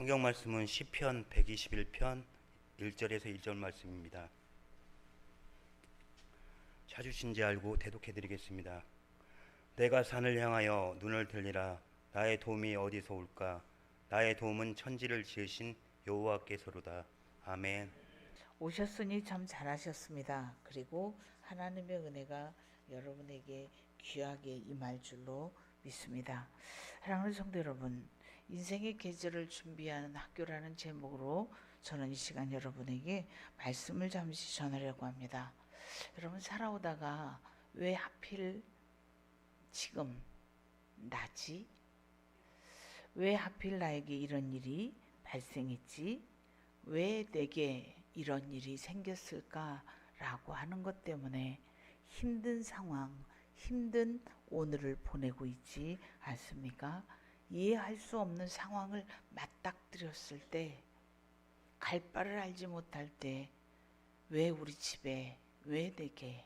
성경 말씀은 시편 121편 1절에서 1절 말씀입니다. 찾으신지 알고 대독해 드리겠습니다. 내가 산을 향하여 눈을 들리라. 나의 도움이 어디서 올까? 나의 도움은 천지를 지으신 여호와께서로다. 아멘. 오셨으니 참 잘하셨습니다. 그리고 하나님의 은혜가 여러분에게 귀하게 임할 줄로 믿습니다. 사랑하는 성도 여러분, 인생의 계절을 준비하는 학교라는 제목으로 저는 이 시간 여러분에게 말씀을 잠시 전하려고 합니다. 여러분, 살아오다가 왜 하필 지금 나지? 왜 하필 나에게 이런 일이 발생했지? 왜 내게 이런 일이 생겼을까라고 하는 것 때문에 힘든 상황, 힘든 오늘을 보내고 있지 않습니까? 이해할 수 없는 상황을 맞닥뜨렸을 때, 갈 바를 알지 못할 때, 왜 우리 집에, 왜 내게,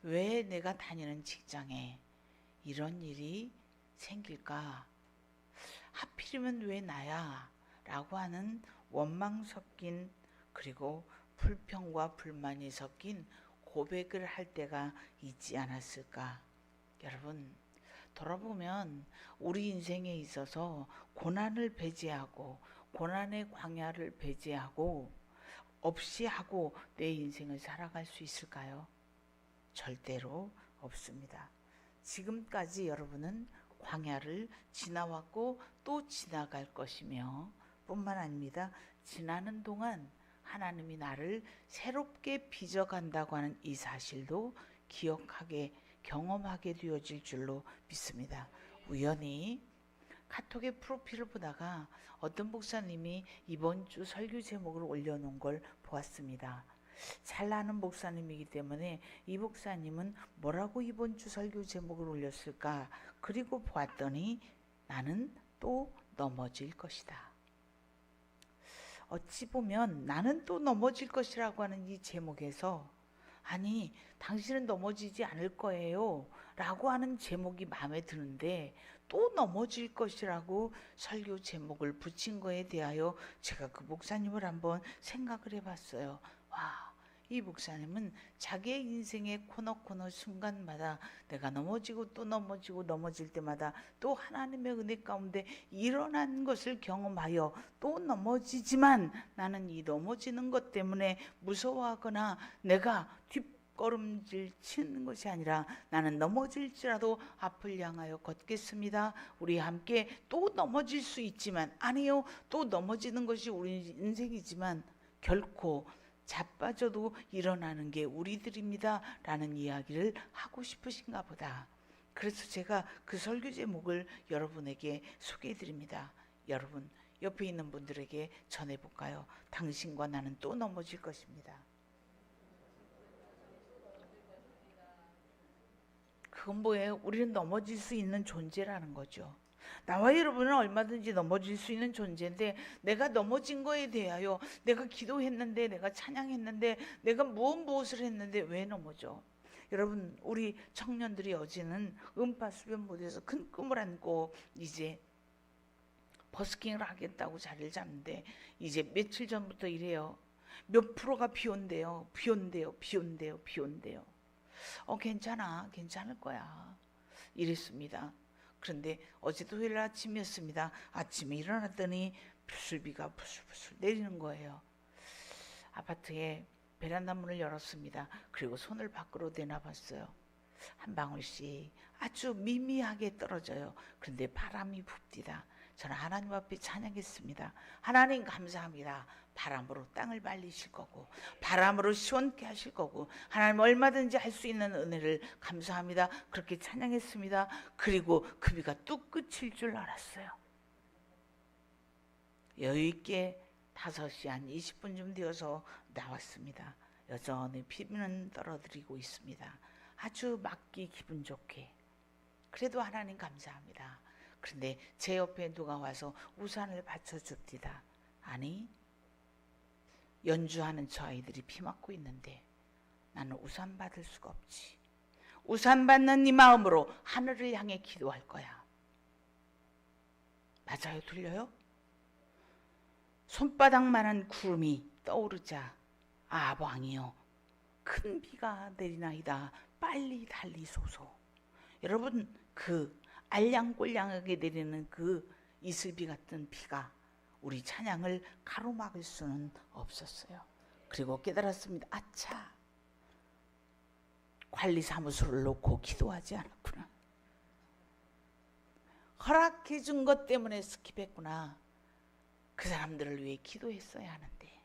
왜 내가 다니는 직장에 이런 일이 생길까? 하필이면 왜 나야? 라고 하는 원망 섞인, 그리고 불평과 불만이 섞인 고백을 할 때가 있지 않았을까? 여러분, 돌아보면 우리 인생에 있어서 고난을 배제하고 고난의 광야를 배제하고 없이 하고 내 인생을 살아갈 수 있을까요? 절대로 없습니다. 지금까지 여러분은 광야를 지나왔고 또 지나갈 것이며 뿐만 아닙니다. 지나는 동안 하나님이 나를 새롭게 빚어간다고 하는 이 사실도 기억하게, 경험하게 되어질 줄로 믿습니다. 우연히 카톡의 프로필을 보다가 어떤 목사님이 이번 주 설교 제목을 올려놓은 걸 보았습니다. 잘 아는 목사님이기 때문에 이 목사님은 뭐라고 이번 주 설교 제목을 올렸을까? 그리고 보았더니 나는 또 넘어질 것이다. 어찌 보면 나는 또 넘어질 것이라고 하는 이 제목에서 아니 당신은 넘어지지 않을 거예요 라고 하는 제목이 마음에 드는데 또 넘어질 것이라고 설교 제목을 붙인 거에 대하여 제가 그 목사님을 한번 생각을 해봤어요. 와, 이 목사님은 자기의 인생의 코너 순간마다 내가 넘어지고 또 넘어지고 넘어질 때마다 또 하나님의 은혜 가운데 일어난 것을 경험하여 또 넘어지지만 나는 이 넘어지는 것 때문에 무서워하거나 내가 뒷걸음질 치는 것이 아니라 나는 넘어질지라도 앞을 향하여 걷겠습니다. 우리 함께 또 넘어질 수 있지만 아니요, 또 넘어지는 것이 우리 인생이지만 결코 자빠져도 일어나는 게 우리들입니다 라는 이야기를 하고 싶으신가 보다. 그래서 제가 그 설교 제목을 여러분에게 소개해 드립니다. 여러분, 옆에 있는 분들에게 전해볼까요? 당신과 나는 또 넘어질 것입니다. 그건 뭐예요? 우리는 넘어질 수 있는 존재라는 거죠. 나와 여러분은 얼마든지 넘어질 수 있는 존재인데 내가 넘어진 거에 대하여 내가 기도했는데 내가 찬양했는데 내가 무엇을 했는데 왜 넘어져? 여러분, 우리 청년들이 어제는 음파수변 무대에서 큰 꿈을 안고 이제 버스킹을 하겠다고 자리를 잡는데 이제 며칠 전부터 이래요. 몇 프로가 비 온대요. 비 온대요. 비 온대요. 비 온대요. 괜찮아. 괜찮을 거야. 이랬습니다. 그런데 어제 토요일 아침이었습니다. 아침에 일어났더니 부슬비가 부슬부슬 내리는 거예요. 아파트에 베란다 문을 열었습니다. 그리고 손을 밖으로 내놔봤어요. 한 방울씩 아주 미미하게 떨어져요. 그런데 바람이 붑디다. 저는 하나님 앞에 찬양했습니다. 하나님 감사합니다. 바람으로 땅을 말리실 거고 바람으로 시원케 하실 거고 하나님 얼마든지 할 수 있는 은혜를 감사합니다. 그렇게 찬양했습니다. 그리고 그 비가 뚝 그칠 줄 알았어요. 여유있게 5시 한 20분쯤 되어서 나왔습니다. 여전히 비는 떨어뜨리고 있습니다. 아주 맞기 기분 좋게. 그래도 하나님 감사합니다. 그런데 제 옆에 누가 와서 우산을 받쳐줍디다. 아니, 연주하는 저 아이들이 비 맞고 있는데 나는 우산 받을 수가 없지. 우산 받는 네 마음으로 하늘을 향해 기도할 거야. 맞아요? 들려요? 손바닥만한 구름이 떠오르자 왕이여 큰 비가 내리나이다 빨리 달리소서. 여러분, 그 알량꼴량하게 내리는 그 이슬비 같은 비가 우리 찬양을 가로막을 수는 없었어요. 그리고 깨달았습니다. 아차, 관리사무소를 놓고 기도하지 않았구나. 허락해 준 것 때문에 스킵했구나. 그 사람들을 위해 기도했어야 하는데,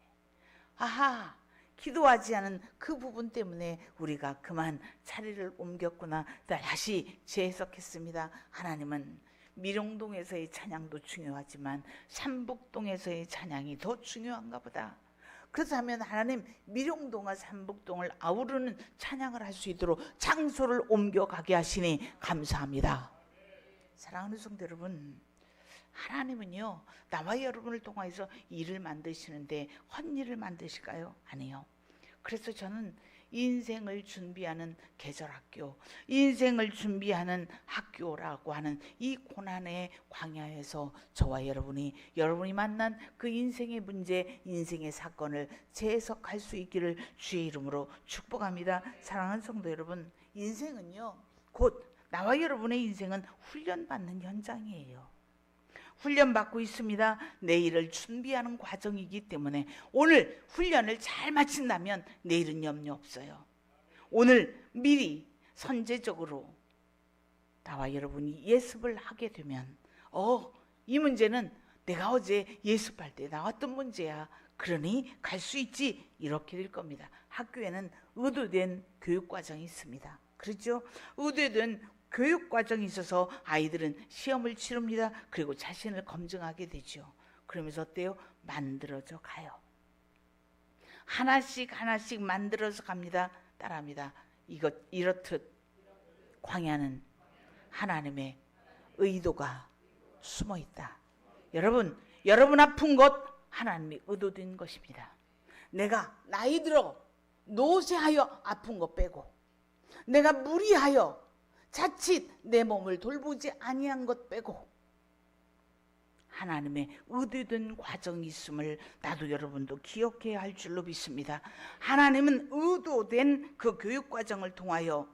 아하, 기도하지 않은 그 부분 때문에 우리가 그만 자리를 옮겼구나. 다시 재해석했습니다. 하나님은 미룡동에서의 찬양도 중요하지만 삼북동에서의 찬양이 더 중요한가 보다. 그렇다면 하나님, 미룡동과 삼북동을 아우르는 찬양을 할 수 있도록 장소를 옮겨가게 하시니 감사합니다. 사랑하는 성도 여러분, 하나님은요, 나와 여러분을 통해서 일을 만드시는데 헛일을 만드실까요? 아니요. 그래서 저는 인생을 준비하는 계절학교, 인생을 준비하는 학교라고 하는 이 고난의 광야에서 저와 여러분이 만난 그 인생의 문제, 인생의 사건을 재해석할 수 있기를 주의 이름으로 축복합니다. 사랑하는 성도 여러분, 인생은요, 곧 나와 여러분의 인생은 훈련받는 현장이에요. 훈련받고 있습니다. 내일을 준비하는 과정이기 때문에 오늘 훈련을 잘 마친다면 내일은 염려 없어요. 오늘 미리 선제적으로 나와 여러분이 예습을 하게 되면 이 문제는 내가 어제 예습할 때 나왔던 문제야. 그러니 갈 수 있지. 이렇게 될 겁니다. 학교에는 의도된 교육과정이 있습니다. 그렇죠? 의도된 교육과정이 있어서 아이들은 시험을 치릅니다. 그리고 자신을 검증하게 되죠. 그러면서 어때요? 만들어져 가요. 하나씩 만들어서 갑니다. 따라합니다. 이렇듯 광야는 하나님의 의도가 숨어 있다. 여러분 아픈 것 하나님이 의도된 것입니다. 내가 나이 들어 노쇠하여 아픈 것 빼고, 내가 무리하여 자칫 내 몸을 돌보지 아니한 것 빼고 하나님의 의도된 과정이 있음을 나도 여러분도 기억해야 할 줄로 믿습니다. 하나님은 의도된 그 교육 과정을 통하여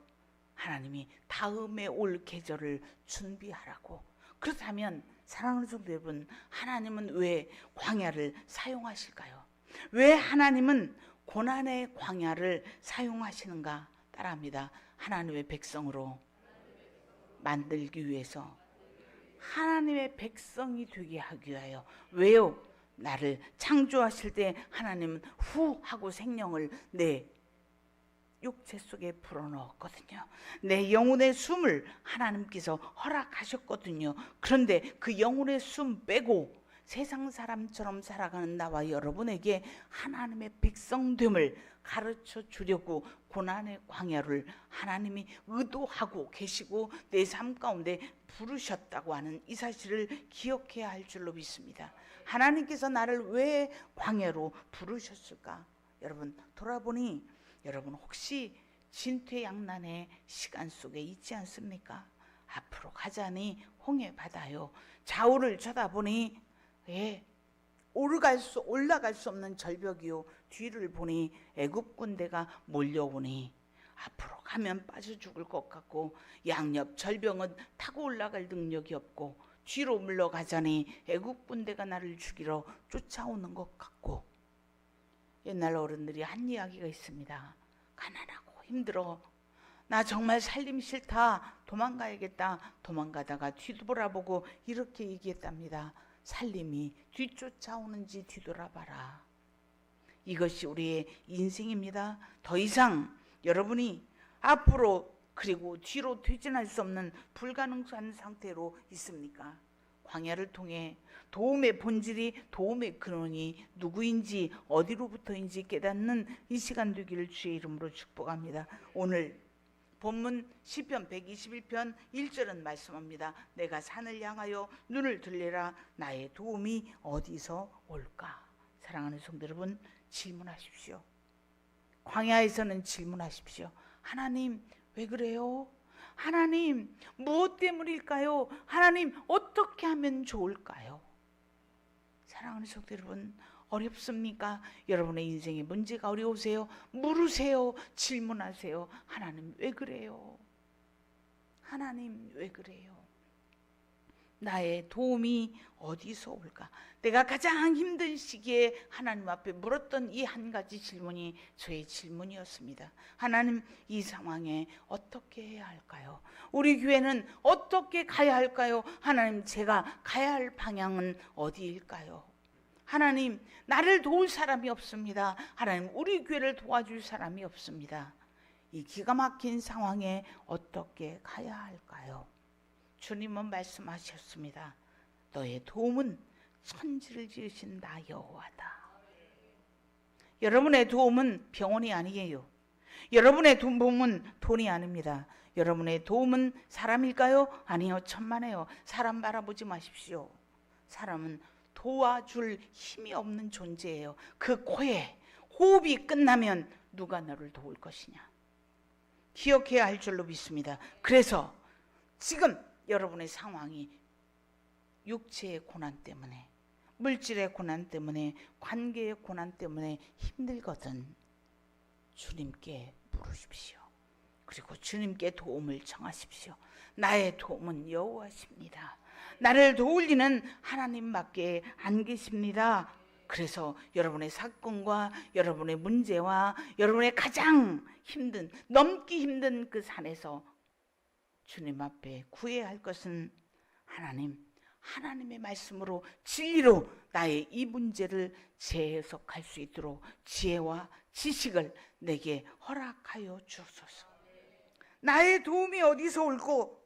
하나님이 다음에 올 계절을 준비하라고. 그렇다면 사랑하는 성도 여러분, 하나님은 왜 광야를 사용하실까요? 왜 하나님은 고난의 광야를 사용하시는가? 따라합니다. 하나님의 백성으로 만들기 위해서, 하나님의 백성이 되게 하기 위하여. 왜요? 나를 창조하실 때 하나님은 후 하고 생명을 내 육체 속에 불어넣었거든요. 내 영혼의 숨을 하나님께서 허락하셨거든요. 그런데 그 영혼의 숨 빼고 세상 사람처럼 살아가는 나와 여러분에게 하나님의 백성됨을 가르쳐 주려고 고난의 광야를 하나님이 의도하고 계시고 내 삶 가운데 부르셨다고 하는 이 사실을 기억해야 할 줄로 믿습니다. 하나님께서 나를 왜 광야로 부르셨을까? 여러분 돌아보니 여러분 혹시 진퇴양난의 시간 속에 있지 않습니까? 앞으로 가자니 홍해 바다요. 좌우를 쳐다보니 올라갈 수 없는 절벽이요. 뒤를 보니 애굽 군대가 몰려오니 앞으로 가면 빠져 죽을 것 같고, 양옆 절벽은 타고 올라갈 능력이 없고, 뒤로 물러가자니 애굽 군대가 나를 죽이러 쫓아오는 것 같고. 옛날 어른들이 한 이야기가 있습니다. 가난하고 힘들어, 나 정말 살림 싫다, 도망가야겠다. 도망가다가 뒤돌아보고 이렇게 얘기했답니다. 살림이 뒤쫓아오는지 뒤돌아봐라. 이것이 우리의 인생입니다. 더 이상 여러분이 앞으로 그리고 뒤로 퇴진할 수 없는 불가능한 상태로 있습니까? 광야를 통해 도움의 본질이, 도움의 근원이 누구인지 어디로부터인지 깨닫는 이 시간 되기를 주의 이름으로 축복합니다. 오늘 본문 시편 121편 1절은 말씀합니다. 내가 산을 향하여 눈을 들리라. 나의 도움이 어디서 올까? 사랑하는 성도 여러분, 질문하십시오. 광야에서는 질문하십시오. 하나님 왜 그래요? 하나님 무엇 때문일까요? 하나님 어떻게 하면 좋을까요? 사랑하는 성도 여러분, 어렵습니까? 여러분의 인생에 문제가 어려우세요? 물으세요. 질문하세요. 하나님 왜 그래요? 하나님 왜 그래요? 나의 도움이 어디서 올까? 내가 가장 힘든 시기에 하나님 앞에 물었던 이 한 가지 질문이 저의 질문이었습니다. 하나님, 이 상황에 어떻게 해야 할까요? 우리 교회는 어떻게 가야 할까요? 하나님, 제가 가야 할 방향은 어디일까요? 하나님, 나를 도울 사람이 없습니다. 하나님, 우리 교회를 도와줄 사람이 없습니다. 이 기가 막힌 상황에 어떻게 가야 할까요? 주님은 말씀하셨습니다. 너의 도움은 천지를 지으신 나 여호와다. 여러분의 도움은 병원이 아니에요. 여러분의 도움은 돈이 아닙니다. 여러분의 도움은 사람일까요? 아니요, 천만에요. 사람 바라보지 마십시오. 사람은 도와줄 힘이 없는 존재예요. 그 코에 호흡이 끝나면 누가 너를 도울 것이냐. 기억해야 할 줄로 믿습니다. 그래서 지금 여러분의 상황이 육체의 고난 때문에, 물질의 고난 때문에, 관계의 고난 때문에 힘들거든 주님께 물으십시오. 그리고 주님께 도움을 청하십시오. 나의 도움은 여호와십니다. 나를 도울 이는 하나님밖에 안 계십니다. 그래서 여러분의 사건과 여러분의 문제와 여러분의 가장 힘든, 넘기 힘든 그 산에서 주님 앞에 구해야 할 것은 하나님의 말씀으로 진리로 나의 이 문제를 재해석할 수 있도록 지혜와 지식을 내게 허락하여 주옵소서. 나의 도움이 어디서 올고?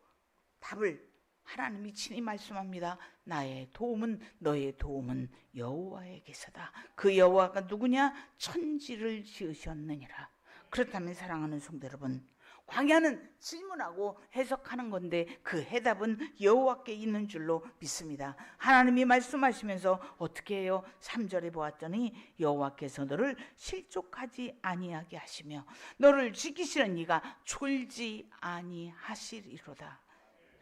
답을 하나님이 친히 말씀합니다. 나의 도움은, 너의 도움은 여호와에게서다. 그 여호와가 누구냐? 천지를 지으셨느니라. 그렇다면 사랑하는 성도 여러분, 광야는 질문하고 해석하는 건데 그 해답은 여호와께 있는 줄로 믿습니다. 하나님이 말씀하시면서 어떻게 해요? 3절에 보았더니 여호와께서 너를 실족하지 아니하게 하시며 너를 지키시는 이가 졸지 아니하시리로다.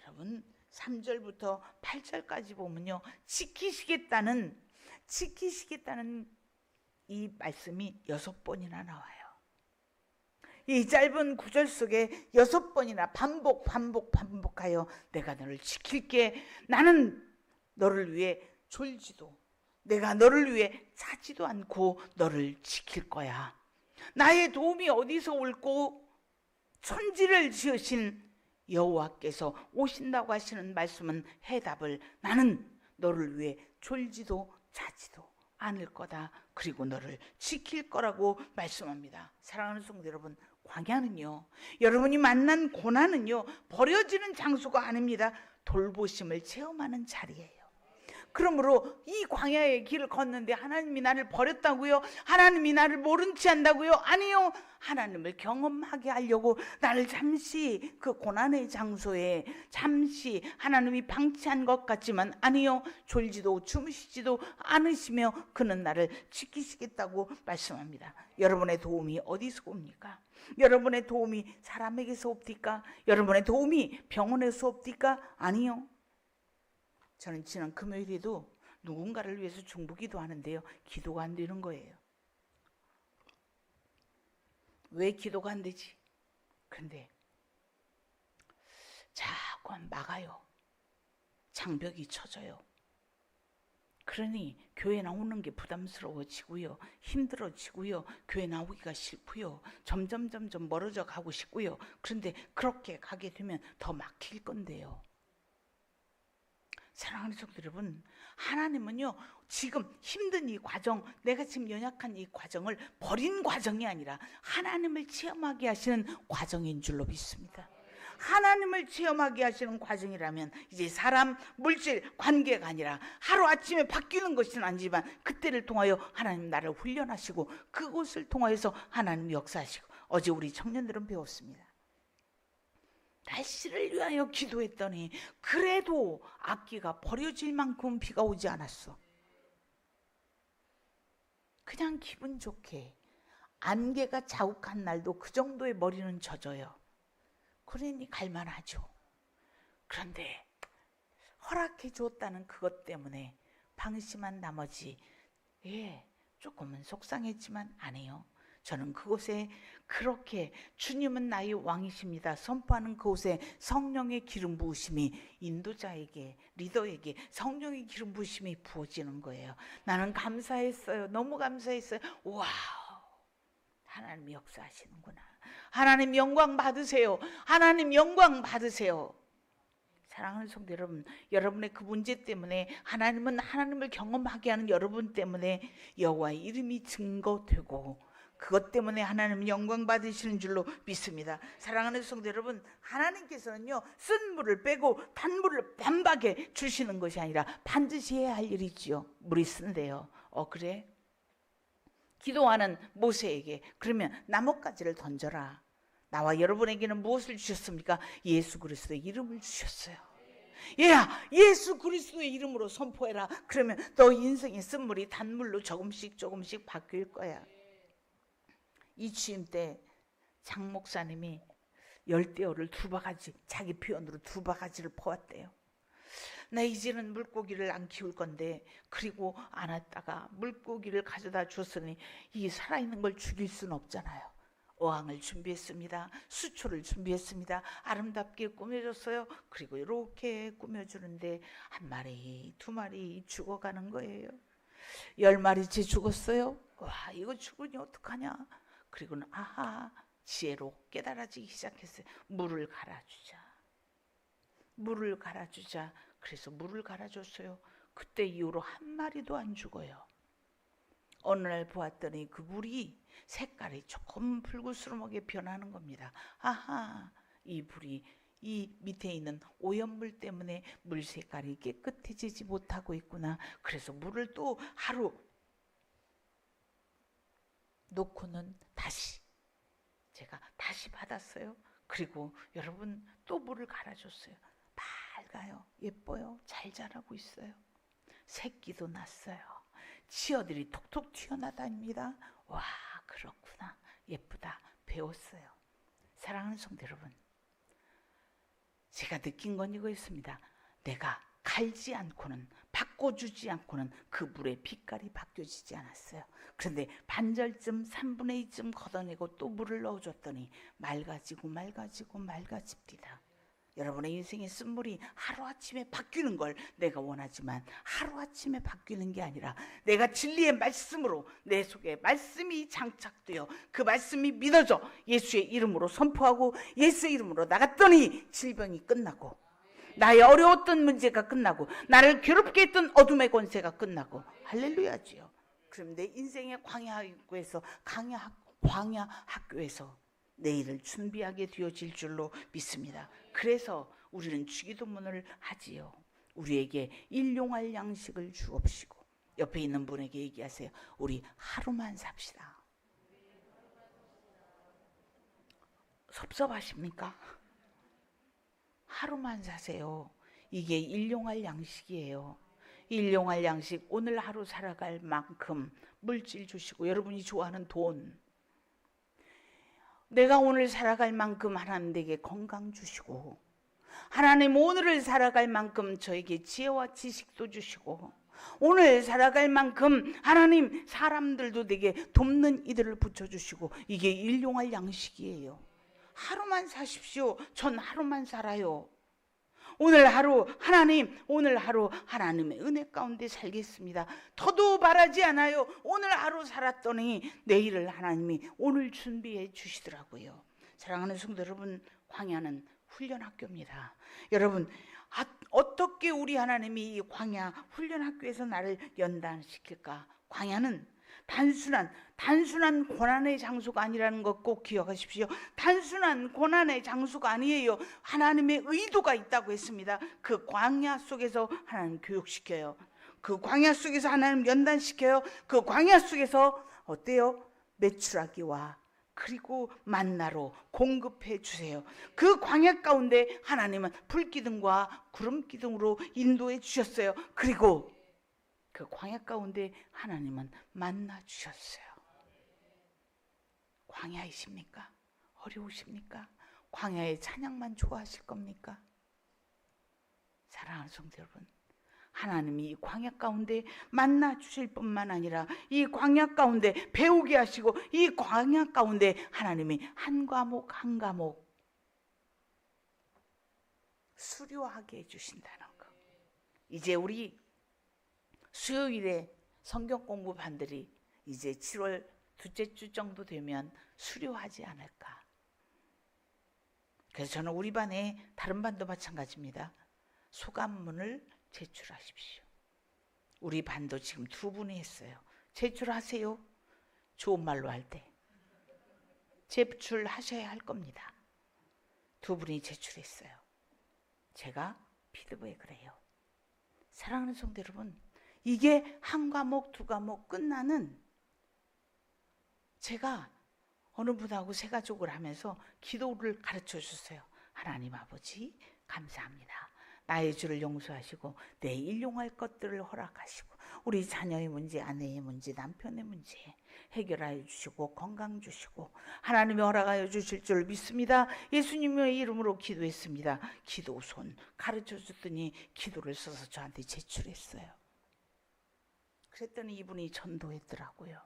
여러분, 3절부터 8절까지 보면요, 지키시겠다는 이 말씀이 6번이나 나와요. 이 짧은 구절 속에 6번이나 반복하여 내가 너를 지킬게. 나는 너를 위해 졸지도, 내가 너를 위해 자지도 않고 너를 지킬 거야. 나의 도움이 어디서 올고? 천지를 지으신 여호와께서 오신다고 하시는 말씀은 해답을, 나는 너를 위해 졸지도 자지도 않을 거다. 그리고 너를 지킬 거라고 말씀합니다. 사랑하는 성도 여러분, 광야는요, 여러분이 만난 고난은요, 버려지는 장소가 아닙니다. 돌보심을 체험하는 자리예요. 그러므로 이 광야의 길을 걷는데 하나님이 나를 버렸다고요? 하나님이 나를 모른 체 한다고요? 아니요. 하나님을 경험하게 하려고 나를 잠시 그 고난의 장소에 잠시 하나님이 방치한 것 같지만 아니요. 졸지도 주무시지도 않으시며 그는 나를 지키시겠다고 말씀합니다. 여러분의 도움이 어디서 옵니까? 여러분의 도움이 사람에게서 옵니까? 여러분의 도움이 병원에서 옵니까? 아니요. 저는 지난 금요일에도 누군가를 위해서 중보기도 하는데요, 기도가 안 되는 거예요. 왜 기도가 안 되지? 그런데 자꾸 막아요. 장벽이 쳐져요. 그러니 교회 나오는 게 부담스러워지고요, 힘들어지고요, 교회 나오기가 싫고요, 점점 멀어져 가고 싶고요. 그런데 그렇게 가게 되면 더 막힐 건데요. 사랑하는 성도 여러분, 하나님은요, 지금 힘든 이 과정, 내가 지금 연약한 이 과정을 버린 과정이 아니라 하나님을 체험하게 하시는 과정인 줄로 믿습니다. 하나님을 체험하게 하시는 과정이라면 이제 사람, 물질, 관계가 아니라 하루아침에 바뀌는 것은 아니지만 그때를 통하여 하나님 나를 훈련하시고 그곳을 통하여서 하나님 역사하시고, 어제 우리 청년들은 배웠습니다. 날씨를 위하여 기도했더니 그래도 악기가 버려질 만큼 비가 오지 않았어. 그냥 기분 좋게 안개가 자욱한 날도 그 정도의 머리는 젖어요. 그러니 갈만하죠. 그런데 허락해 주었다는 그것 때문에 방심한 나머지 조금은 속상했지만 아니에요. 저는 그곳에 그렇게 주님은 나의 왕이십니다 선포하는 그곳에 성령의 기름 부으심이 인도자에게 리더에게 성령의 기름 부으심이 부어지는 거예요. 나는 감사했어요. 너무 감사했어요. 와우, 하나님 역사하시는구나. 하나님 영광 받으세요. 하나님 영광 받으세요. 사랑하는 성도 여러분, 여러분의 그 문제 때문에 하나님은 하나님을 경험하게 하는 여러분 때문에 여호와의 이름이 증거되고 그것 때문에 하나님은 영광 받으시는 줄로 믿습니다. 사랑하는 성도 여러분, 하나님께서는요 쓴 물을 빼고 단물을 반박에 주시는 것이 아니라 반드시 해야 할 일이지요. 물이 쓴대요. 그래? 기도하는 모세에게 그러면 나뭇가지를 던져라. 나와 여러분에게는 무엇을 주셨습니까? 예수 그리스도의 이름을 주셨어요. 얘야, 예수 그리스도의 이름으로 선포해라. 그러면 너 인생의 쓴물이 단물로 조금씩 조금씩 바뀔 거야. 이 취임 때 장 목사님이 열대어를 2바가지, 자기 표현으로 2바가지를 퍼왔대요. 나 이제는 물고기를 안 키울 건데, 그리고 안 왔다가 물고기를 가져다 줬으니 이 살아있는 걸 죽일 수는 없잖아요. 어항을 준비했습니다. 수초를 준비했습니다. 아름답게 꾸며줬어요. 그리고 이렇게 꾸며주는데 1마리, 2마리 죽어가는 거예요. 10마리째 죽었어요. 와, 이거 죽으니 어떡하냐. 그리고는 지혜로 깨달아지기 시작했어요. 물을 갈아주자. 물을 갈아주자. 그래서 물을 갈아줬어요. 그때 이후로 1마리도 안 죽어요. 어느 날 보았더니 그 물이 색깔이 조금 붉으스름하게 변하는 겁니다. 이 물이 이 밑에 있는 오염물 때문에 물 색깔이 깨끗해지지 못하고 있구나. 그래서 물을 또 하루 놓고는 제가 다시 받았어요. 그리고 여러분 또 물을 갈아줬어요. 밝아요. 예뻐요. 잘 자라고 있어요. 새끼도 났어요. 치어들이 톡톡 튀어나다닙니다. 와, 그렇구나. 예쁘다. 배웠어요. 사랑하는 성도 여러분, 제가 느낀 건 이거였습니다. 내가 갈지 않고는, 바꿔주지 않고는 그 물의 빛깔이 바뀌어지지 않았어요. 그런데 반절쯤 3분의 2쯤 걷어내고 또 물을 넣어줬더니 맑아집니다. 여러분의 인생의 쓴물이 하루아침에 바뀌는 걸 내가 원하지만 하루아침에 바뀌는 게 아니라 내가 진리의 말씀으로 내 속에 말씀이 장착되어 그 말씀이 믿어져 예수의 이름으로 선포하고 예수의 이름으로 나갔더니 질병이 끝나고 나의 어려웠던 문제가 끝나고 나를 괴롭게 했던 어둠의 권세가 끝나고 할렐루야지요. 그럼 내 인생의 광야학교에서 내일을 준비하게 되어질 줄로 믿습니다. 그래서 우리는 주기도문을 하지요. 우리에게 일용할 양식을 주옵시고. 옆에 있는 분에게 얘기하세요. 우리 하루만 삽시다. 섭섭하십니까? 하루만 사세요. 이게 일용할 양식이에요. 일용할 양식, 오늘 하루 살아갈 만큼 물질 주시고, 여러분이 좋아하는 돈, 내가 오늘 살아갈 만큼 하나님 내게 건강 주시고, 하나님 오늘을 살아갈 만큼 저에게 지혜와 지식도 주시고, 오늘 살아갈 만큼 하나님 사람들도 내게 돕는 이들을 붙여주시고, 이게 일용할 양식이에요. 하루만 사십시오. 전 하루만 살아요. 오늘 하루 하나님의 은혜 가운데 살겠습니다. 더도 바라지 않아요. 오늘 하루 살았더니 내일을 하나님이 오늘 준비해 주시더라고요. 사랑하는 성도 여러분, 광야는 훈련학교입니다. 여러분, 어떻게 우리 하나님이 이 광야 훈련학교에서 나를 연단시킬까? 광야는 단순한 고난의 장소가 아니라는 것 꼭 기억하십시오. 단순한 고난의 장소가 아니에요. 하나님의 의도가 있다고 했습니다. 그 광야 속에서 하나님 교육시켜요. 그 광야 속에서 하나님 연단시켜요. 그 광야 속에서 어때요? 메추라기와 그리고 만나로 공급해 주세요. 그 광야 가운데 하나님은 불기둥과 구름기둥으로 인도해 주셨어요. 그리고 그 광야 가운데 하나님은 만나 주셨어요. 광야이십니까? 어려우십니까? 광야의 찬양만 좋아하실 겁니까? 사랑하는 성도 여러분, 하나님이 이 광야 가운데 만나 주실 뿐만 아니라 이 광야 가운데 배우게 하시고 이 광야 가운데 하나님이 한 과목 한 과목 수료하게 해주신다는 거. 이제 우리 수요일에 성경 공부반들이 이제 7월 둘째 주 정도 되면 수료하지 않을까. 그래서 저는 우리 반에 다른 반도 마찬가지입니다. 소감문을 제출하십시오. 우리 반도 지금 2분이 했어요. 제출하세요. 좋은 말로 할 때 제출하셔야 할 겁니다. 2분이 제출했어요. 제가 피드백을 해요. 사랑하는 성도 여러분, 이게 한 과목, 2과목 끝나는, 제가 어느 분하고 새 가족을 하면서 기도를 가르쳐 주셨어요. 하나님 아버지 감사합니다. 나의 죄를 용서하시고 내 일용할 것들을 허락하시고 우리 자녀의 문제, 아내의 문제, 남편의 문제 해결하여 주시고 건강 주시고 하나님이 허락하여 주실 줄 믿습니다. 예수님의 이름으로 기도했습니다. 기도손 가르쳐 줬더니 기도를 써서 저한테 제출했어요. 그랬더니 이분이 전도했더라고요.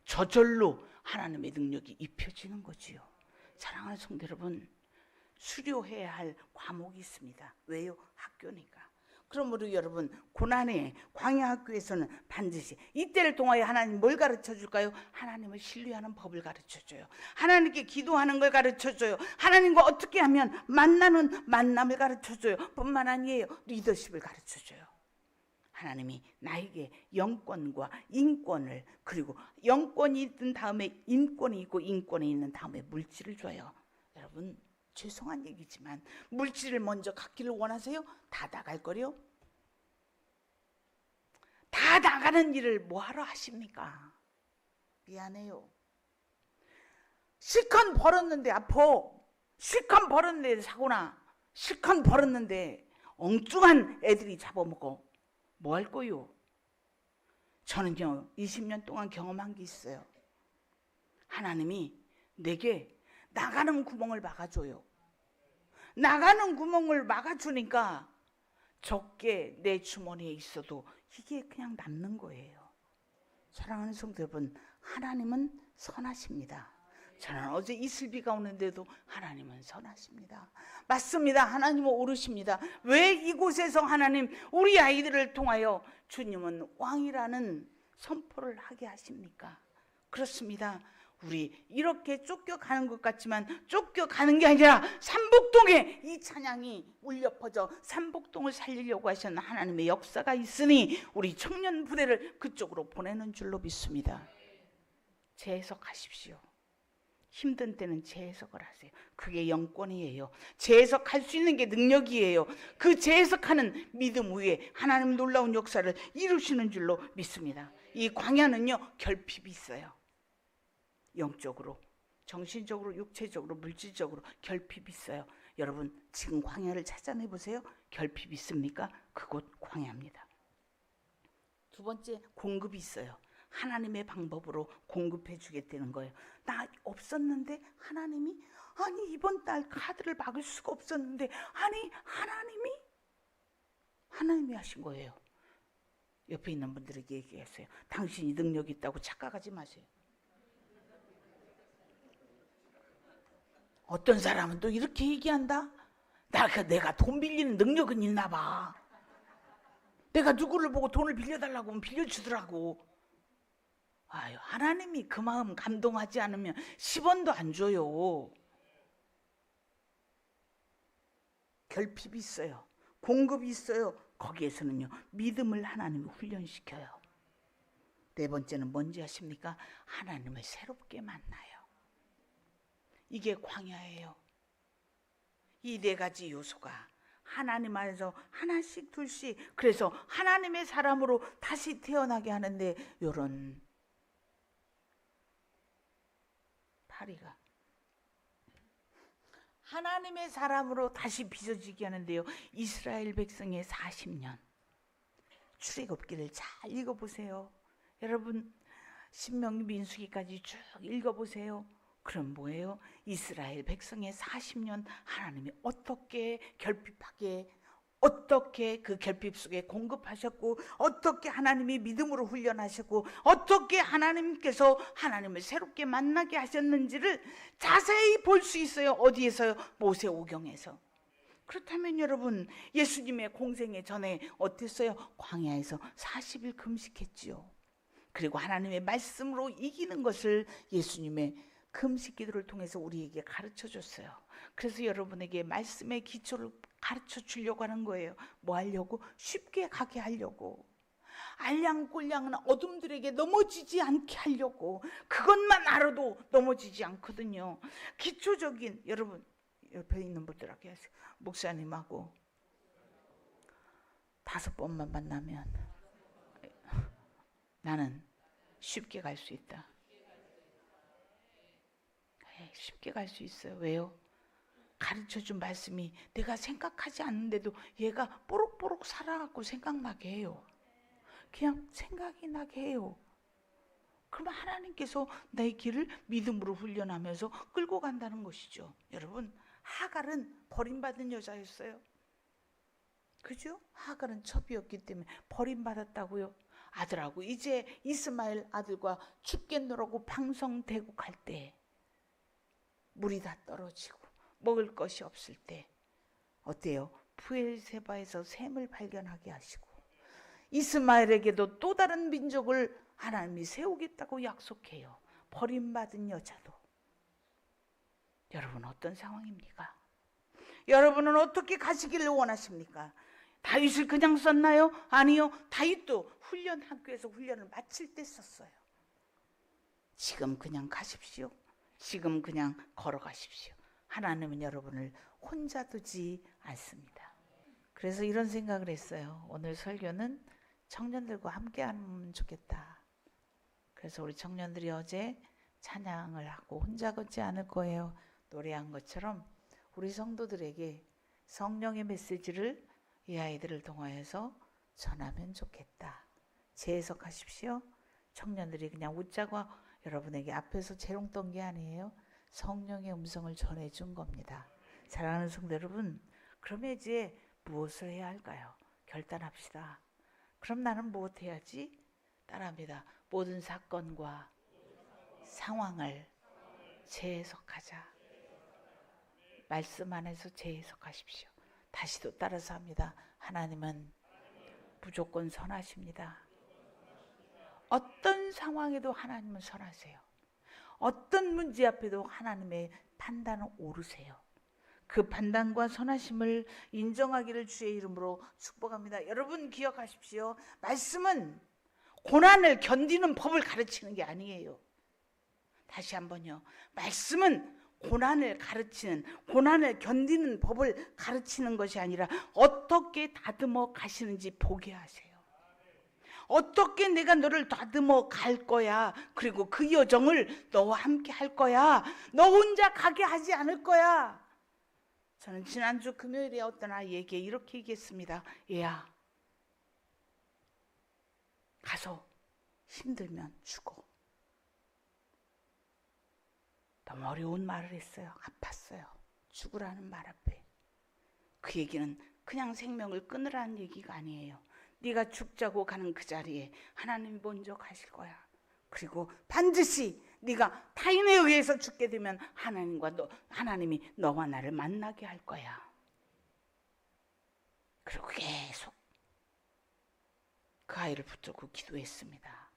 저절로 하나님의 능력이 입혀지는 거지요. 사랑하는 성도 여러분, 수료해야 할 과목이 있습니다. 왜요? 학교니까. 그러므로 여러분, 고난의 광야 학교에서는 반드시 이때를 통하여 하나님 뭘 가르쳐 줄까요? 하나님을 신뢰하는 법을 가르쳐 줘요. 하나님께 기도하는 걸 가르쳐 줘요. 하나님과 어떻게 하면 만나는 만남을 가르쳐 줘요. 뿐만 아니에요. 리더십을 가르쳐 줘요. 하나님이 나에게 영권과 인권을, 그리고 영권이 있던 다음에 인권이 있고 인권이 있는 다음에 물질을 줘요. 여러분, 죄송한 얘기지만 물질을 먼저 갖기를 원하세요? 다 나갈 거요? 다 나가는 일을 뭐하러 하십니까? 미안해요. 실컷 벌었는데 아파. 실컷 벌었는데 사고나. 실컷 벌었는데 엉뚱한 애들이 잡아먹어. 뭐 할 거요? 저는요 20년 동안 경험한 게 있어요. 하나님이 내게 나가는 구멍을 막아줘요. 나가는 구멍을 막아주니까 적게 내 주머니에 있어도 이게 그냥 남는 거예요. 사랑하는 성도 여러분, 하나님은 선하십니다. 저는 어제 이슬비가 오는데도 하나님은 선하십니다. 맞습니다. 하나님은 오르십니다. 왜 이곳에서 하나님 우리 아이들을 통하여 주님은 왕이라는 선포를 하게 하십니까? 그렇습니다. 우리 이렇게 쫓겨가는 것 같지만 쫓겨가는 게 아니라 삼복동에 이 찬양이 울려 퍼져 삼복동을 살리려고 하시는 하나님의 역사가 있으니 우리 청년 부대를 그쪽으로 보내는 줄로 믿습니다. 재해석하십시오. 힘든 때는 재해석을 하세요. 그게 영권이에요. 재해석할 수 있는 게 능력이에요. 그 재해석하는 믿음 위에 하나님 놀라운 역사를 이루시는 줄로 믿습니다. 이 광야는요 결핍이 있어요. 영적으로, 정신적으로, 육체적으로, 물질적으로 결핍이 있어요. 여러분 지금 광야를 찾아내 보세요. 결핍이 있습니까? 그곳 광야입니다. 두 번째, 공급이 있어요. 하나님의 방법으로 공급해 주겠다는 거예요. 나 없었는데 하나님이, 아니 이번 달 카드를 막을 수가 없었는데, 아니 하나님이 하신 거예요. 옆에 있는 분들에게 얘기했어요. 당신이 능력이 있다고 착각하지 마세요. 어떤 사람은 또 이렇게 얘기한다. 내가 돈 빌리는 능력은 있나 봐. 내가 누구를 보고 돈을 빌려달라고 하면 빌려주더라고. 아유, 하나님이 그 마음 감동하지 않으면 10원도 안 줘요. 결핍이 있어요. 공급이 있어요. 거기에서는요 믿음을 하나님이 훈련시켜요. 네 번째는 뭔지 아십니까? 하나님을 새롭게 만나요. 이게 광야예요. 이 네 가지 요소가 하나님 안에서 하나씩 둘씩, 그래서 하나님의 사람으로 다시 태어나게 하는데, 요런 파리가 하나님의 사람으로 다시 빚어지게 하는데요, 이스라엘 백성의 40년 출애굽기를 잘 읽어보세요. 여러분 신명기 민수기까지 쭉 읽어보세요. 그럼 뭐예요? 이스라엘 백성의 40년 하나님이 어떻게 결핍하게, 어떻게 그 결핍 속에 공급하셨고, 어떻게 하나님이 믿음으로 훈련하셨고, 어떻게 하나님께서 하나님을 새롭게 만나게 하셨는지를 자세히 볼 수 있어요. 어디에서요? 모세오경에서. 그렇다면 여러분, 예수님의 공생애 전에 어땠어요? 광야에서 40일 금식했지요. 그리고 하나님의 말씀으로 이기는 것을 예수님의 금식 기도를 통해서 우리에게 가르쳐 줬어요. 그래서 여러분에게 말씀의 기초를 가르쳐 주려고 하는 거예요. 뭐 하려고? 쉽게 가게 하려고. 알량꼴량한 어둠들에게 넘어지지 않게 하려고. 그것만 알아도 넘어지지 않거든요. 기초적인, 여러분 옆에 있는 분들하고 하세요. 목사님하고 5번만 만나면 나는 쉽게 갈 수 있다. 쉽게 갈 수 있어요. 왜요? 가르쳐준 말씀이 내가 생각하지 않는데도 얘가 뽀록뽀록 살아갖고 생각나게 해요. 그냥 생각이 나게 해요. 그러면 하나님께서 내 길을 믿음으로 훈련하면서 끌고 간다는 것이죠. 여러분, 하갈은 버림받은 여자였어요. 그죠? 하갈은 첩이었기 때문에 버림받았다고요. 아들하고 이제 이스마엘 아들과 죽겠노라고 방성되고 갈 때, 물이 다 떨어지고 먹을 것이 없을 때 어때요? 브엘세바에서 샘을 발견하게 하시고, 이스마엘에게도 또 다른 민족을 하나님이 세우겠다고 약속해요. 버림받은 여자도. 여러분, 어떤 상황입니까? 여러분은 어떻게 가시기를 원하십니까? 다윗을 그냥 썼나요? 아니요. 다윗도 훈련 학교에서 훈련을 마칠 때 썼어요. 지금 그냥 가십시오. 지금 그냥 걸어가십시오. 하나님은 여러분을 혼자 두지 않습니다. 그래서 이런 생각을 했어요. 오늘 설교는 청년들과 함께 하면 좋겠다. 그래서 우리 청년들이 어제 찬양을 하고 혼자 걷지 않을 거예요. 노래한 것처럼 우리 성도들에게 성령의 메시지를 이 아이들을 통하여서 전하면 좋겠다. 재해석하십시오. 청년들이 그냥 웃자고 여러분에게 앞에서 재롱 떤 게 아니에요. 성령의 음성을 전해준 겁니다. 사랑하는 성도 여러분, 그러면 이제 무엇을 해야 할까요? 결단합시다. 그럼 나는 무엇 해야지? 따라합니다. 모든 사건과 상황을 재해석하자. 말씀 안에서 재해석하십시오. 다시 또 따라서 합니다. 하나님은 무조건 선하십니다. 어떤 상황에도 하나님은 선하세요. 어떤 문제 앞에도 하나님의 판단은 옳으세요. 그 판단과 선하심을 인정하기를 주의 이름으로 축복합니다. 여러분 기억하십시오. 말씀은 고난을 견디는 법을 가르치는 게 아니에요. 다시 한번요. 말씀은 고난을 가르치는, 고난을 견디는 법을 가르치는 것이 아니라 어떻게 다듬어 가시는지 보게 하세요. 어떻게 내가 너를 다듬어 갈 거야. 그리고 그 여정을 너와 함께 할 거야. 너 혼자 가게 하지 않을 거야. 저는 지난주 금요일에 어떤 아이에게 이렇게 얘기했습니다. 얘야, 가서 힘들면 죽어. 너무 어려운 말을 했어요. 아팠어요. 죽으라는 말 앞에. 그 얘기는 그냥 생명을 끊으라는 얘기가 아니에요. 네가 죽자고 가는 그 자리에 하나님이 먼저 가실 거야. 그리고 반드시 네가 타인에 의해서 죽게 되면 하나님이 너와 나를 만나게 할 거야. 그리고 계속 그 아이를 붙들고 기도했습니다.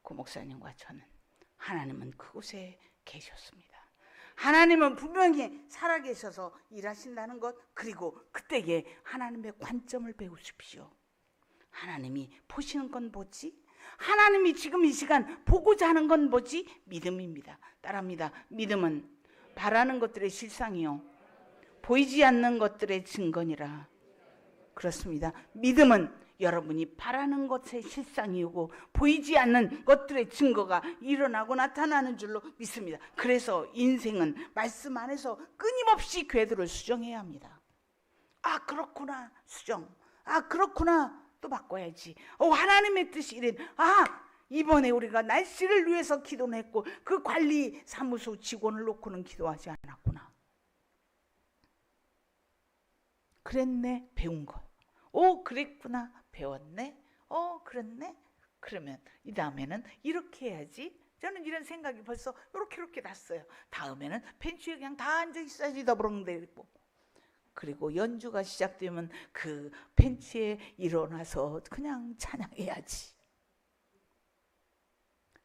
그 목사님과 저는. 하나님은 그곳에 계셨습니다. 하나님은 분명히 살아계셔서 일하신다는 것, 그리고 그때에 하나님의 관점을 배우십시오. 하나님이 보시는 건 뭐지? 하나님이 지금 이 시간 보고자 하는 건 뭐지? 믿음입니다. 따라합니다. 믿음은 바라는 것들의 실상이요, 보이지 않는 것들의 증거니라. 그렇습니다. 믿음은 여러분이 바라는 것의 실상이고 보이지 않는 것들의 증거가 일어나고 나타나는 줄로 믿습니다. 그래서 인생은 말씀 안에서 끊임없이 궤도를 수정해야 합니다. 아, 그렇구나. 수정. 아, 그렇구나. 또 바꿔야지. 하나님의 뜻이 이래. 이번에 우리가 날씨를 위해서 기도는 했고 그 관리 사무소 직원을 놓고는 기도하지 않았구나. 그랬네, 배운 거. 오, 그랬구나, 배웠네. 그랬네. 그러면 이 다음에는 이렇게 해야지. 저는 이런 생각이 벌써 이렇게 났어요. 다음에는 벤치에 그냥 다 앉아 있어야지 더부렁대고. 그리고 연주가 시작되면 그 벤치에 일어나서 그냥 찬양해야지.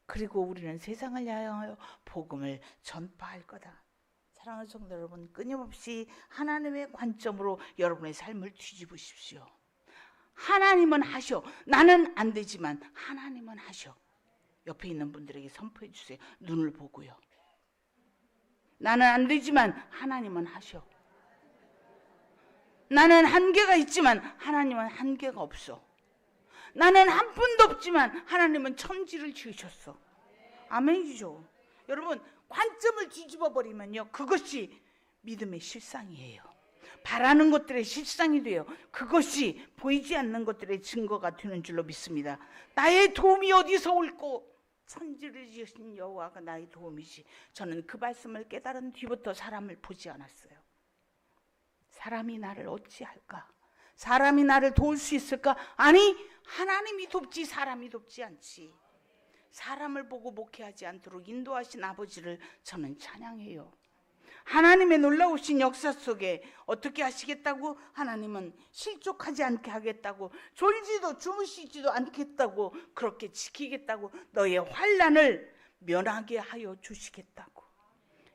그리고 우리는 세상을 향하여 복음을 전파할 거다. 사랑하는 성도 여러분, 끊임없이 하나님의 관점으로 여러분의 삶을 뒤집으십시오. 하나님은 하셔. 나는 안 되지만 하나님은 하셔. 옆에 있는 분들에게 선포해 주세요. 눈을 보고요. 나는 안 되지만 하나님은 하셔. 나는 한계가 있지만 하나님은 한계가 없어. 나는 한 푼도 없지만 하나님은 천지를 지으셨어. 아멘이죠. 여러분, 관점을 뒤집어 버리면요, 그것이 믿음의 실상이에요. 바라는 것들의 실상이 돼요. 그것이 보이지 않는 것들의 증거가 되는 줄로 믿습니다. 나의 도움이 어디서 올꼬? 천지를 지으신 여호와가 나의 도움이지. 저는 그 말씀을 깨달은 뒤부터 사람을 보지 않았어요. 사람이 나를 어찌할까? 사람이 나를 도울 수 있을까? 아니, 하나님이 돕지 사람이 돕지 않지. 사람을 보고 목회하지 않도록 인도하신 아버지를 저는 찬양해요. 하나님의 놀라우신 역사 속에 어떻게 하시겠다고? 하나님은 실족하지 않게 하겠다고, 졸지도 주무시지도 않겠다고, 그렇게 지키겠다고, 너의 환난을 면하게 하여 주시겠다고.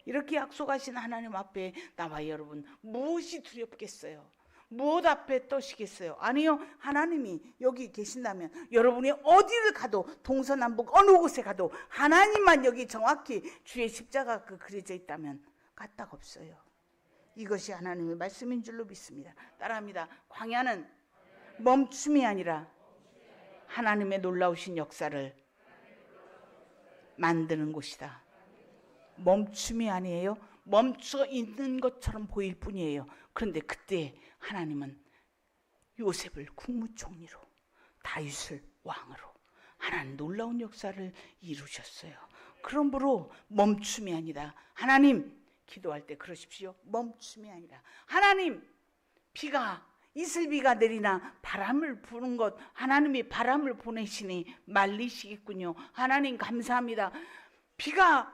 이렇게 약속하신 하나님 앞에 나와 여러분 무엇이 두렵겠어요? 무엇 앞에 떠시겠어요? 아니요, 하나님이 여기 계신다면 여러분이 어디를 가도, 동서남북 어느 곳에 가도 하나님만 여기 정확히 주의 십자가 그려져 있다면 까딱 없어요. 이것이 하나님의 말씀인 줄로 믿습니다. 따라합니다. 광야는 멈춤이 아니라 하나님의 놀라우신 역사를 만드는 곳이다. 멈춤이 아니에요. 멈춰 있는 것처럼 보일 뿐이에요. 그런데 그때 하나님은 요셉을 국무총리로, 다윗을 왕으로, 하나님 놀라운 역사를 이루셨어요. 그러므로 멈춤이 아니다. 하나님, 기도할 때 그러십시오. 멈춤이 아니라 하나님, 비가 이슬비가 내리나 바람을 부는 것, 하나님이 바람을 보내시니 말리시겠군요. 하나님 감사합니다. 비가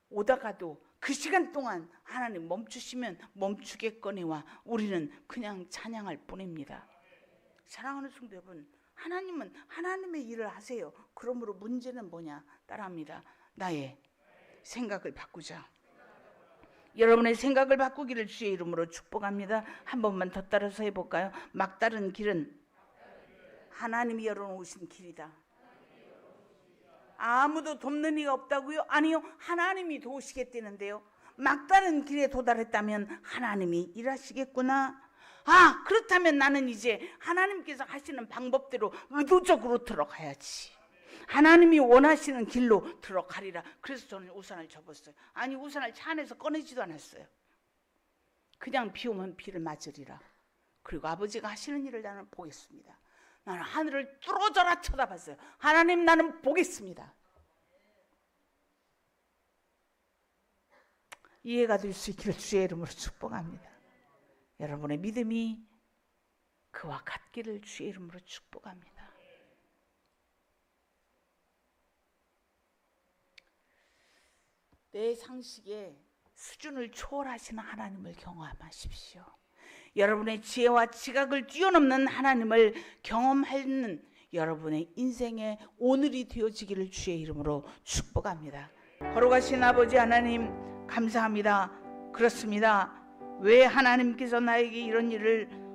오다가도 그 시간 동안 하나님 멈추시면 멈추겠거니와 우리는 그냥 찬양할 뿐입니다. 사랑하는 성도 여러분, 하나님은 하나님의 일을 하세요. 그러므로 문제는 뭐냐? 따라합니다. 나의 생각을 바꾸자. 여러분의 생각을 바꾸기를 주의 이름으로 축복합니다. 한 번만 더 따라서 해볼까요? 막다른 길은 하나님이 열어놓으신 길이다. 아무도 돕는 이가 없다고요? 아니요, 하나님이 도우시겠다는데요. 막다른 길에 도달했다면 하나님이 일하시겠구나. 아, 그렇다면 나는 이제 하나님께서 하시는 방법대로 의도적으로 들어가야지. 하나님이 원하시는 길로 들어가리라. 그래서 저는 우산을 접었어요. 아니, 우산을 차 안에서 꺼내지도 않았어요. 그냥 비 오면 비를 맞으리라. 그리고 아버지가 하시는 일을 나는 보겠습니다. 나는 하늘을 뚫어져라 쳐다봤어요. 하나님, 나는 보겠습니다. 이해가 될 수 있기를 주의 이름으로 축복합니다. 여러분의 믿음이 그와 같기를 주의 이름으로 축복합니다. 내 상식의 수준을 초월하시는 하나님을 경험하십시오. 여러분의 지혜와 지각을 뛰어넘는 하나님을 경험하는 여러분의 인생의 오늘이 되어지기를 주의 이름으로 축복합니다. 거룩하신 아버지 하나님, 감사합니다. 그렇습니다. 왜 하나님께서 나에게 이런 일을,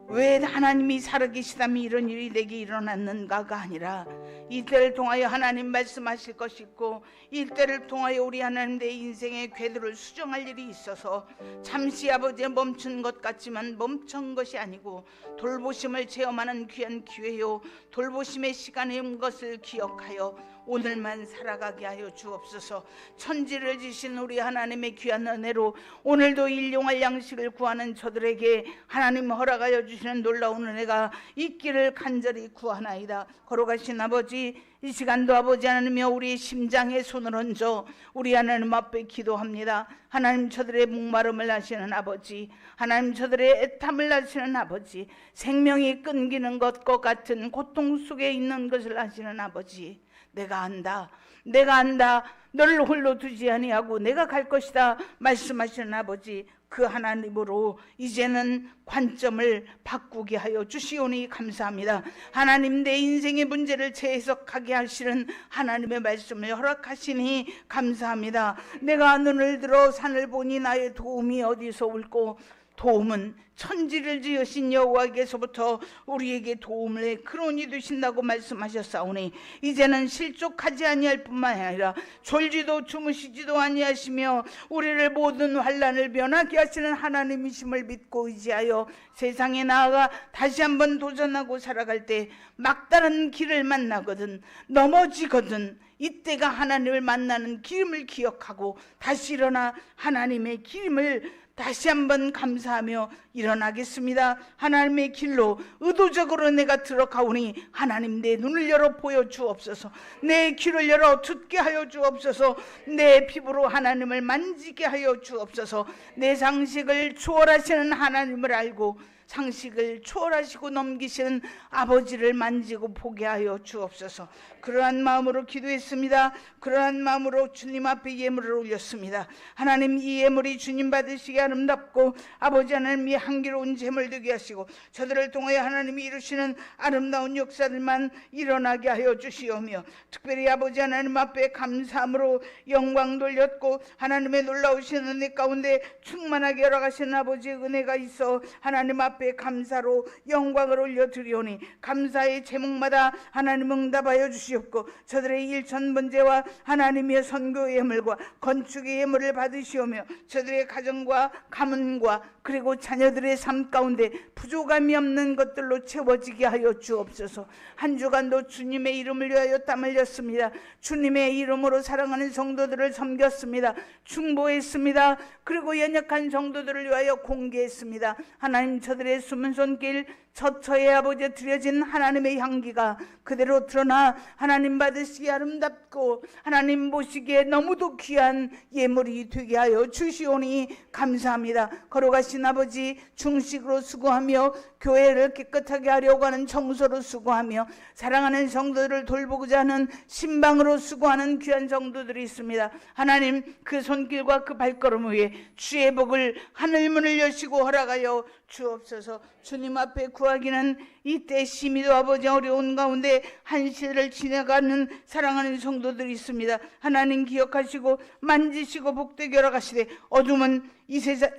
왜 하나님이 살아계시다면 이런 일이 내게 일어났는가가 아니라 이때를 통하여 하나님 말씀하실 것이 있고, 이때를 통하여 우리 하나님 내 인생의 궤도를 수정할 일이 있어서 잠시 아버지의 멈춘 것 같지만 멈춘 것이 아니고 돌보심을 체험하는 귀한 기회요, 돌보심의 시간인 것을 기억하여 오늘만 살아가게 하여 주옵소서. 천지를 지신 우리 하나님의 귀한 은혜로 오늘도 일용할 양식을 구하는 저들에게 하나님 허락하여 주시는 놀라운 은혜가 있기를 간절히 구하나이다. 거룩하신 아버지, 이 시간도 아버지 하나님이여 우리의 심장에 손을 얹어 우리 하나님 앞에 기도합니다. 하나님, 저들의 목마름을 아시는 아버지, 하나님 저들의 애탐을 아시는 아버지, 생명이 끊기는 것과 같은 고통 속에 있는 것을 아시는 아버지, 내가 안다, 내가 안다, 너를 홀로 두지 아니하고 내가 갈 것이다 말씀하시는 아버지, 그 하나님으로 이제는 관점을 바꾸게 하여 주시오니 감사합니다. 하나님, 내 인생의 문제를 재해석하게 하시는 하나님의 말씀을 허락하시니 감사합니다. 내가 눈을 들어 산을 보니 나의 도움이 어디서 올고, 도움은 천지를 지으신 여호와께서부터 우리에게 도움을 그러니 되신다고 말씀하셨사오니, 이제는 실족하지 아니할 뿐만 아니라 졸지도 주무시지도 아니하시며 우리를 모든 환난을 변하게 하시는 하나님이심을 믿고 의지하여 세상에 나아가 다시 한번 도전하고 살아갈 때 막다른 길을 만나거든 넘어지거든 이때가 하나님을 만나는 기름을 기억하고 다시 일어나 하나님의 기름을 다시 한번 감사하며 일어나겠습니다. 하나님의 길로 의도적으로 내가 들어가오니 하나님, 내 눈을 열어 보여주옵소서. 내 귀를 열어 듣게 하여 주옵소서. 내 피부로 하나님을 만지게 하여 주옵소서. 내 상식을 초월하시는 하나님을 알고 상식을 초월하시고 넘기시는 아버지를 만지고 보게 하여 주옵소서. 그러한 마음으로 기도했습니다. 그러한 마음으로 주님 앞에 예물을 올렸습니다. 하나님, 이 예물이 주님 받으시기 아름답고 아버지 하나님이 향기로운 제물 되게 하시고 저들을 통하여 하나님이 이루시는 아름다운 역사들만 일어나게 하여 주시오며, 특별히 아버지 하나님 앞에 감사함으로 영광 돌렸고 하나님의 놀라우신 은혜 가운데 충만하게 열어가시는 아버지의 은혜가 있어 하나님 앞에 감사로 영광을 올려드리오니, 감사의 제목마다 하나님 응답하여 주시옵고 저들의 일천 번제와 하나님의 선교 예물과 건축의 예물을 받으시오며 저들의 가정과 가문과 그리고 자녀들의 삶 가운데 부족함이 없는 것들로 채워지게 하여 주옵소서. 한 주간도 주님의 이름을 위하여 땀 흘렸습니다. 주님의 이름으로 사랑하는 성도들을 섬겼습니다. 충보했습니다. 그리고 연약한 성도들을 위하여 공개했습니다. 하나님, 저들의 숨은 손길 저처의 아버지에 드려진 하나님의 향기가 그대로 드러나 하나님 받으시기 아름답고 하나님 보시기에 너무도 귀한 예물이 되게 하여 주시오니 감사합니다. 거룩하신 아버지, 중식으로 수고하며 교회를 깨끗하게 하려고 하는 청소로 수고하며 사랑하는 성도들을 돌보고자 하는 신방으로 수고하는 귀한 성도들이 있습니다. 하나님, 그 손길과 그 발걸음 위에 주의 복을 하늘문을 여시고 허락하여 주옵소서. 주님 앞에 구하기는 이때 심히도 아버지 어려운 가운데 한시를 지나가는 사랑하는 성도들이 있습니다. 하나님 기억하시고 만지시고 복되게 열어가시되 어둠은 이 세상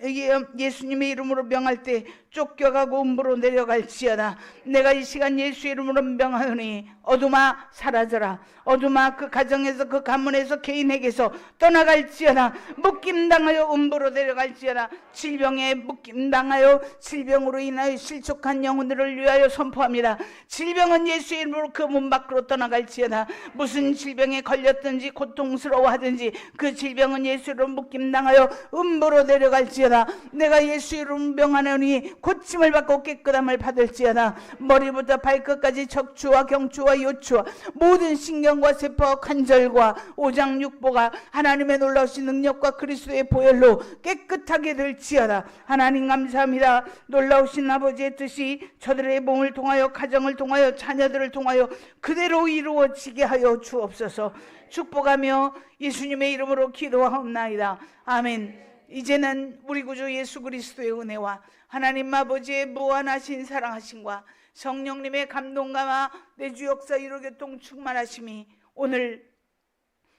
예수님의 이름으로 명할 때 쫓겨가고 음부로 내려갈지어다. 내가 이 시간 예수의 이름으로 명하오니 어둠아 사라져라. 어둠아 그 가정에서 그 가문에서 개인에게서 떠나갈지어다. 묶임당하여 음부로 내려갈지어다. 질병에 묶임당하여 질병으로 인하여 실족한 영혼들을 위하여 선포합니다. 질병은 예수의 이름으로 그 문 밖으로 떠나갈지어다. 무슨 질병에 걸렸든지 고통스러워하든지 그 질병은 예수의 이름으로 묶임당하여 음부로 내려갈지어다. 내가 예수의 이름으로 명하노니 고침을 받고 깨끗함을 받을지어다. 머리부터 발끝까지 척추와 경추와 요추와 모든 신경과 세포와 관절과 오장육부가 하나님의 놀라우신 능력과 그리스도의 보혈로 깨끗하게 될지어다. 하나님 감사합니다. 놀라우신 아버지의 뜻이 저들의 몸을 통하여 가정을 통하여 자녀들을 통하여 그대로 이루어지게 하여 주옵소서. 축복하며 예수님의 이름으로 기도하옵나이다. 아멘. 이제는 우리 구주 예수 그리스도의 은혜와 하나님 아버지의 무한하신 사랑하심과 성령님의 감동감화 내주 역사 이루교통 충만하심이 오늘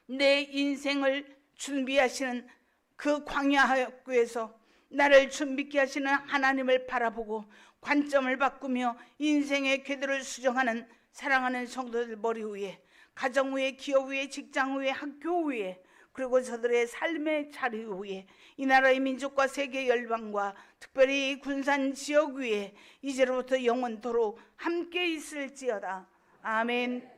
내 인생을 준비하시는 그 광야학교에서 나를 준비케 하시는 하나님을 바라보고 관점을 바꾸며 인생의 궤도를 수정하는 사랑하는 성도들 머리 위에, 가정 위에, 기업 위에, 직장 위에, 학교 위에, 그리고 저들의 삶의 자리 위에, 이 나라의 민족과 세계 열방과 특별히 군산 지역 위에 이제로부터 영원토록 함께 있을지어다. 아멘.